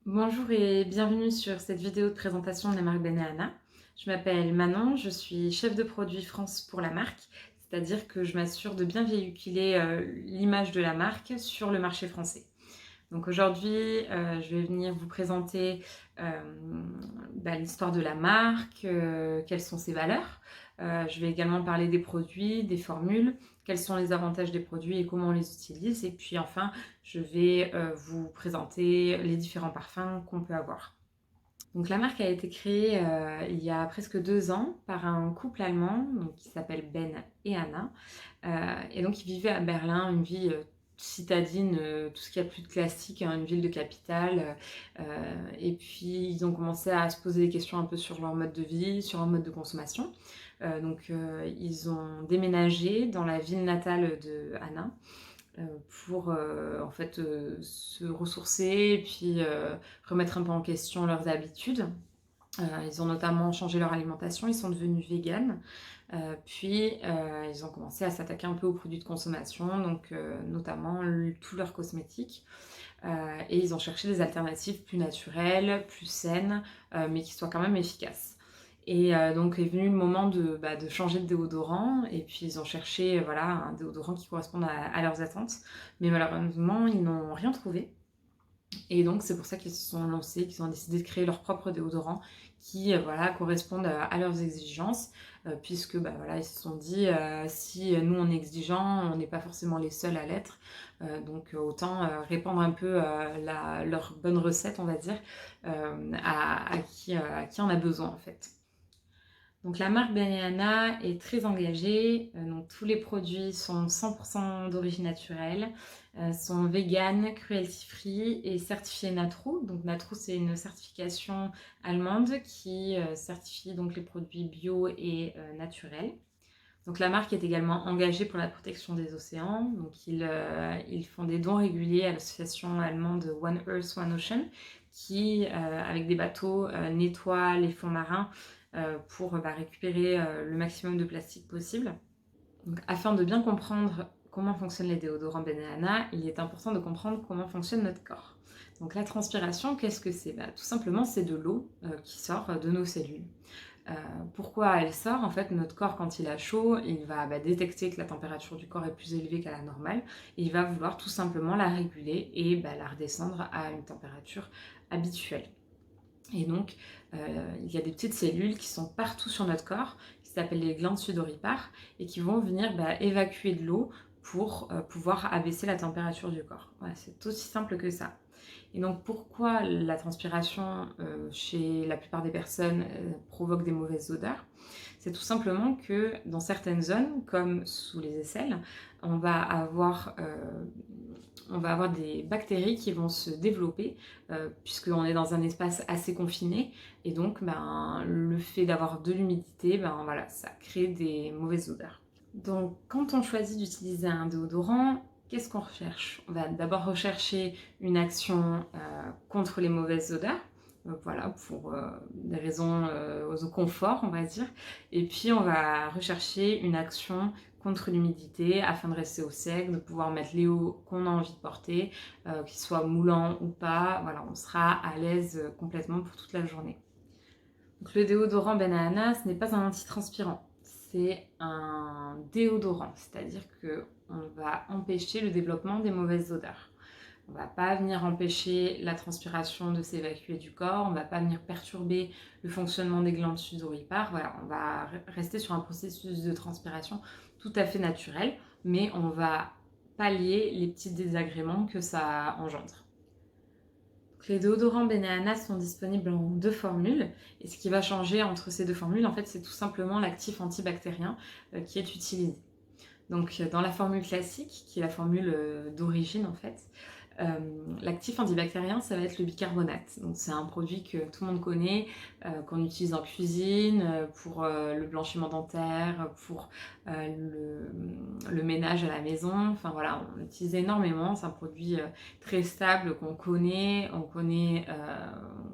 Bonjour et bienvenue sur cette vidéo de présentation de la marque Benihana. Je m'appelle Manon, je suis chef de produit France pour la marque, c'est-à-dire que je m'assure de bien véhiculer l'image de la marque sur le marché français. Donc aujourd'hui, je vais venir vous présenter l'histoire de la marque, quelles sont ses valeurs. Je vais également parler des produits, des formules, quels sont les avantages des produits et comment on les utilise. Et puis enfin, je vais vous présenter les différents parfums qu'on peut avoir. Donc la marque a été créée il y a presque 2 ans par un couple allemand donc, qui s'appelle Ben et Anna. Et donc ils vivaient à Berlin une vie citadine, tout ce qu'il y a plus de classique, hein, une ville de capitale. Et puis ils ont commencé à se poser des questions un peu sur leur mode de vie, sur leur mode de consommation. Ils ont déménagé dans la ville natale de Anna pour en fait se ressourcer et puis remettre un peu en question leurs habitudes. Ils ont notamment changé leur alimentation, ils sont devenus véganes. Puis ils ont commencé à s'attaquer un peu aux produits de consommation, donc notamment tous leurs cosmétiques. Et ils ont cherché des alternatives plus naturelles, plus saines, mais qui soient quand même efficaces. Et donc est venu le moment de changer de déodorant, et puis ils ont cherché voilà, un déodorant qui corresponde à leurs attentes. Mais malheureusement, ils n'ont rien trouvé. Et donc c'est pour ça qu'ils se sont lancés, qu'ils ont décidé de créer leur propre déodorant qui voilà, correspondent à leurs exigences, puisque voilà, ils se sont dit si nous on est exigeants, on n'est pas forcément les seuls à l'être, donc autant répandre un peu leur bonne recette, on va dire, à qui en a besoin en fait. Donc la marque Benihana est très engagée, donc tous les produits sont 100% d'origine naturelle, sont vegan, cruelty free et certifiés Natro. Donc Natro c'est une certification allemande qui certifie donc les produits bio et naturels. Donc la marque est également engagée pour la protection des océans, donc ils font des dons réguliers à l'association allemande One Earth, One Ocean, qui, avec des bateaux, nettoie les fonds marins pour récupérer le maximum de plastique possible. Donc, afin de bien comprendre comment fonctionnent les déodorants Benihana, il est important de comprendre comment fonctionne notre corps. Donc la transpiration, qu'est-ce que c'est? Tout simplement, c'est de l'eau qui sort de nos cellules. Euh, Pourquoi elle sort? En fait, notre corps, quand il a chaud, il va détecter que la température du corps est plus élevée qu'à la normale. Et il va vouloir tout simplement la réguler et la redescendre à une température habituelle. Et donc, il y a des petites cellules qui sont partout sur notre corps, qui s'appellent les glandes sudoripares, et qui vont venir évacuer de l'eau pour pouvoir abaisser la température du corps. Voilà, c'est aussi simple que ça. Et donc pourquoi la transpiration chez la plupart des personnes provoque des mauvaises odeurs? C'est tout simplement que dans certaines zones, comme sous les aisselles, on va avoir, des bactéries qui vont se développer puisqu'on est dans un espace assez confiné. Et donc le fait d'avoir de l'humidité, voilà, ça crée des mauvaises odeurs. Donc quand on choisit d'utiliser un déodorant, qu'est-ce qu'on recherche? On va d'abord rechercher une action contre les mauvaises odeurs, voilà, pour des raisons au confort, on va dire. Et puis on va rechercher une action contre l'humidité afin de rester au sec, de pouvoir mettre les hauts qu'on a envie de porter, qu'ils soient moulants ou pas. Voilà, on sera à l'aise complètement pour toute la journée. Donc, le déodorant Benihana, ce n'est pas un antitranspirant, c'est un déodorant, c'est-à-dire qu'on va empêcher le développement des mauvaises odeurs. On ne va pas venir empêcher la transpiration de s'évacuer du corps, on ne va pas venir perturber le fonctionnement des glandes sudoripares. Voilà, on va rester sur un processus de transpiration tout à fait naturel, mais on va pallier les petits désagréments que ça engendre. Les déodorants Benihana sont disponibles en 2 formules, et ce qui va changer entre ces 2 formules, en fait, c'est tout simplement l'actif antibactérien qui est utilisé. Donc dans la formule classique, qui est la formule d'origine en fait, l'actif antibactérien, ça va être le bicarbonate. Donc c'est un produit que tout le monde connaît, qu'on utilise en cuisine, pour le blanchiment dentaire, pour le ménage à la maison. Enfin voilà, on l'utilise énormément. C'est un produit très stable qu'on connaît. On connaît,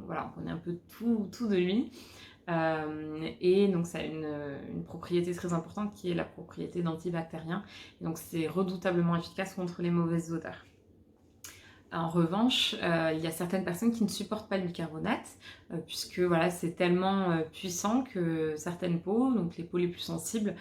voilà, on connaît un peu tout de lui. Et donc ça a une propriété très importante qui est la propriété d'antibactérien. Et donc c'est redoutablement efficace contre les mauvaises odeurs. En revanche, il y a certaines personnes qui ne supportent pas le bicarbonate, puisque voilà, c'est tellement, puissant que certaines peaux, donc les peaux les plus sensibles,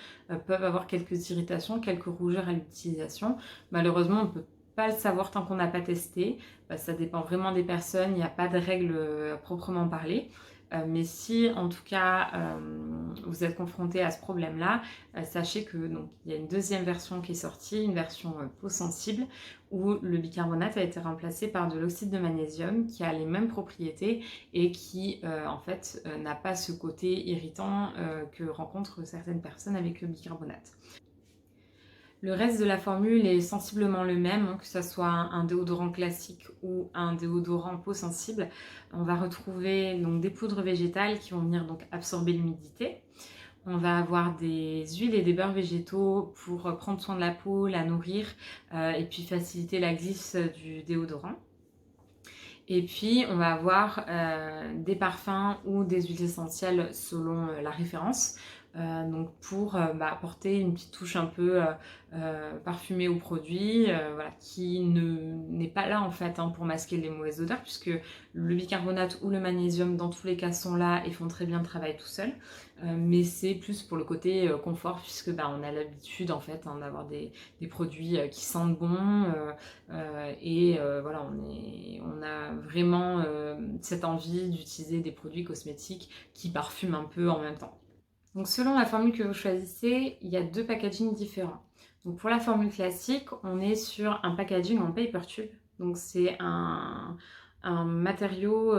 peuvent avoir quelques irritations, quelques rougeurs à l'utilisation. Malheureusement, on ne peut pas le savoir tant qu'on n'a pas testé. Ça dépend vraiment des personnes, il n'y a pas de règle, à proprement parler. Mais si en tout cas, vous êtes confronté à ce problème-là, sachez que donc il y a une deuxième version qui est sortie, une version, peau sensible, où le bicarbonate a été remplacé par de l'oxyde de magnésium qui a les mêmes propriétés et qui en fait n'a pas ce côté irritant que rencontrent certaines personnes avec le bicarbonate. Le reste de la formule est sensiblement le même, hein, que ce soit un déodorant classique ou un déodorant peau sensible. On va retrouver donc des poudres végétales qui vont venir donc absorber l'humidité. On va avoir des huiles et des beurres végétaux pour prendre soin de la peau, la nourrir et puis faciliter la glisse du déodorant. Et puis on va avoir des parfums ou des huiles essentielles selon la référence. Donc pour apporter une petite touche un peu parfumée au produit, voilà, qui n'est pas là en fait, hein, pour masquer les mauvaises odeurs, puisque le bicarbonate ou le magnésium dans tous les cas sont là et font très bien le travail tout seul. Mais c'est plus pour le côté confort, puisque on a l'habitude en fait, hein, d'avoir des produits qui sentent bon, et voilà, on a vraiment cette envie d'utiliser des produits cosmétiques qui parfument un peu en même temps. Donc selon la formule que vous choisissez, il y a 2 packagings différents. Donc pour la formule classique, on est sur un packaging en paper tube. Donc c'est un matériau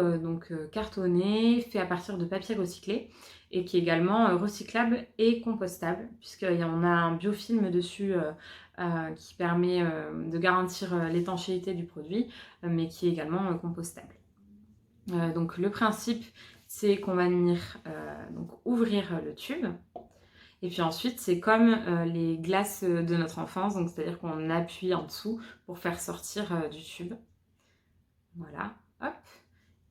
cartonné, fait à partir de papier recyclé et qui est également recyclable et compostable, puisqu'on a un biofilm dessus qui permet de garantir l'étanchéité du produit, mais qui est également compostable. Donc le principe, c'est qu'on va venir donc ouvrir le tube. Et puis ensuite, c'est comme les glaces de notre enfance, donc c'est-à-dire qu'on appuie en dessous pour faire sortir du tube. Voilà, hop.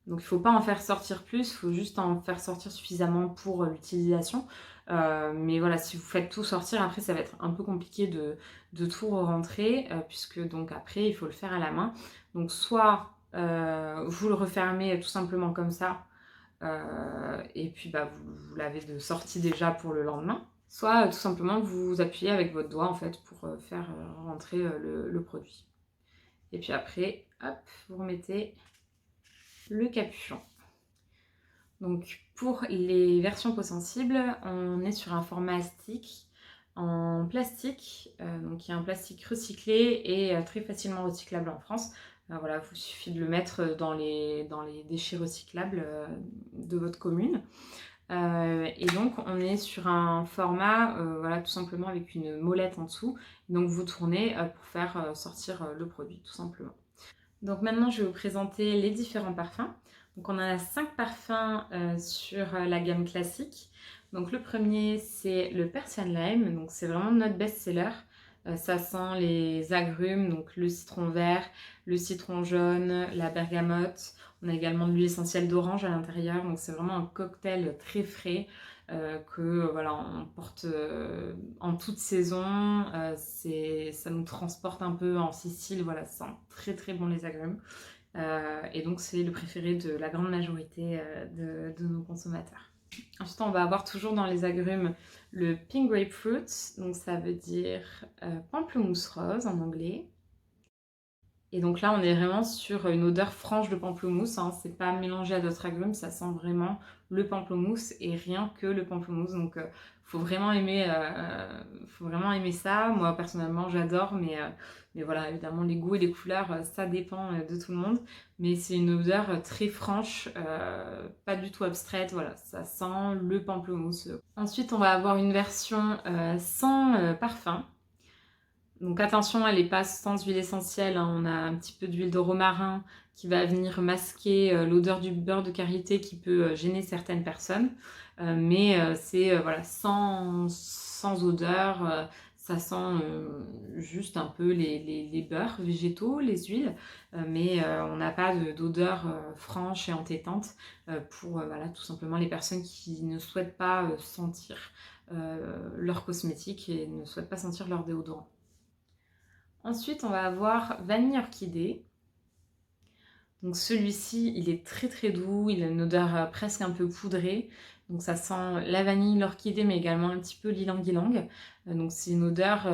Donc il ne faut pas en faire sortir plus, il faut juste en faire sortir suffisamment pour l'utilisation. Mais voilà, si vous faites tout sortir, après ça va être un peu compliqué de tout rentrer, puisque donc après il faut le faire à la main. Donc soit vous le refermez tout simplement comme ça, et puis vous l'avez de sortie déjà pour le lendemain. Soit tout simplement vous appuyez avec votre doigt en fait pour faire rentrer le produit. Et puis après, hop, vous remettez le capuchon. Donc pour les versions peau sensible, on est sur un format stick en plastique, donc il y a un plastique recyclé et très facilement recyclable en France. Voilà, il vous suffit de le mettre dans les déchets recyclables de votre commune. Et donc on est sur un format, voilà, tout simplement avec une molette en dessous. Donc vous tournez pour faire sortir le produit, tout simplement. Donc maintenant, je vais vous présenter les différents parfums. Donc on a 5 parfums sur la gamme classique. Donc le premier, c'est le Persian Lime. Donc c'est vraiment notre best-seller. Ça sent les agrumes, donc le citron vert, le citron jaune, la bergamote. On a également de l'huile essentielle d'orange à l'intérieur. Donc c'est vraiment un cocktail très frais. Que voilà, on porte en toute saison, ça nous transporte un peu en Sicile, voilà, ça sent très très bon les agrumes, et donc c'est le préféré de la grande majorité de nos consommateurs. Ensuite on va avoir toujours dans les agrumes le pink grapefruit, donc ça veut dire pamplemousse rose en anglais. Et donc là, on est vraiment sur une odeur franche de pamplemousse, hein. C'est pas mélangé à d'autres agrumes, ça sent vraiment le pamplemousse et rien que le pamplemousse. Donc faut vraiment aimer ça. Moi personnellement, j'adore, mais voilà, évidemment les goûts et les couleurs, ça dépend de tout le monde. Mais c'est une odeur très franche, pas du tout abstraite. Voilà, ça sent le pamplemousse. Ensuite, on va avoir une version sans parfum. Donc attention, elle n'est pas sans huile essentielle, hein. On a un petit peu d'huile de romarin qui va venir masquer l'odeur du beurre de karité qui peut gêner certaines personnes. Mais c'est voilà, sans odeur, ça sent juste un peu les beurres végétaux, les huiles, mais on n'a pas d'odeur franche et entêtante pour voilà, tout simplement les personnes qui ne souhaitent pas sentir leur cosmétique et ne souhaitent pas sentir leur déodorant. Ensuite, on va avoir vanille orchidée. Donc celui-ci, il est très très doux, il a une odeur presque un peu poudrée. Donc ça sent la vanille, l'orchidée, mais également un petit peu l'ylang-ylang. Donc c'est une odeur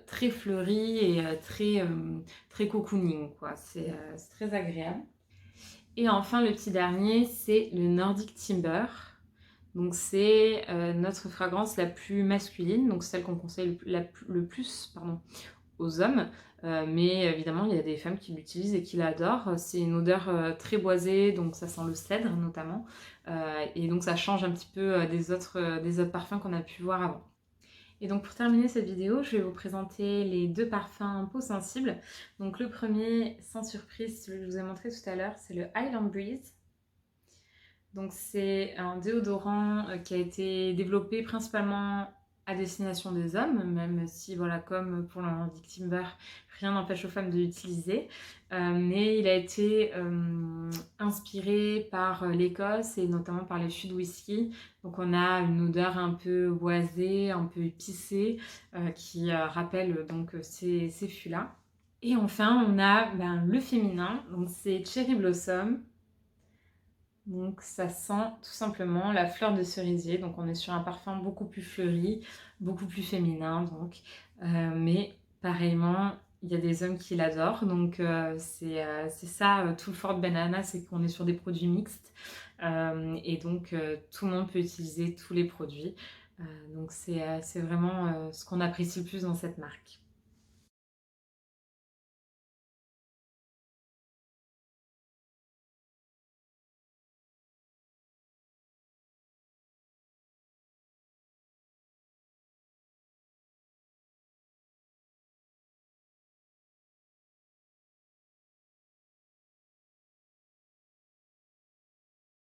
très fleurie et très cocooning, quoi. C'est très agréable. Et enfin, le petit dernier, c'est le Nordic Timber. Donc c'est notre fragrance la plus masculine, donc celle qu'on conseille le plus pardon, aux hommes. Mais évidemment, il y a des femmes qui l'utilisent et qui l'adorent. C'est une odeur très boisée, donc ça sent le cèdre notamment. Et donc ça change un petit peu des autres parfums qu'on a pu voir avant. Et donc pour terminer cette vidéo, je vais vous présenter les deux parfums peau sensible. Donc le premier, sans surprise, celui que je vous ai montré tout à l'heure, c'est le Highland Breeze. Donc c'est un déodorant qui a été développé principalement à destination des hommes, même si voilà, comme pour le Nordic Timber, rien n'empêche aux femmes de l'utiliser. Mais il a été inspiré par l'Écosse et notamment par les fûts de whisky. Donc on a une odeur un peu boisée, un peu épicée qui rappelle donc ces fûts-là. Et enfin on a le féminin, donc c'est Cherry Blossom. Donc ça sent tout simplement la fleur de cerisier, donc on est sur un parfum beaucoup plus fleuri, beaucoup plus féminin donc. Mais pareillement, il y a des hommes qui l'adorent, donc c'est ça tout le fort de Banana, c'est qu'on est sur des produits mixtes. Et donc tout le monde peut utiliser tous les produits. Donc c'est vraiment ce qu'on apprécie le plus dans cette marque.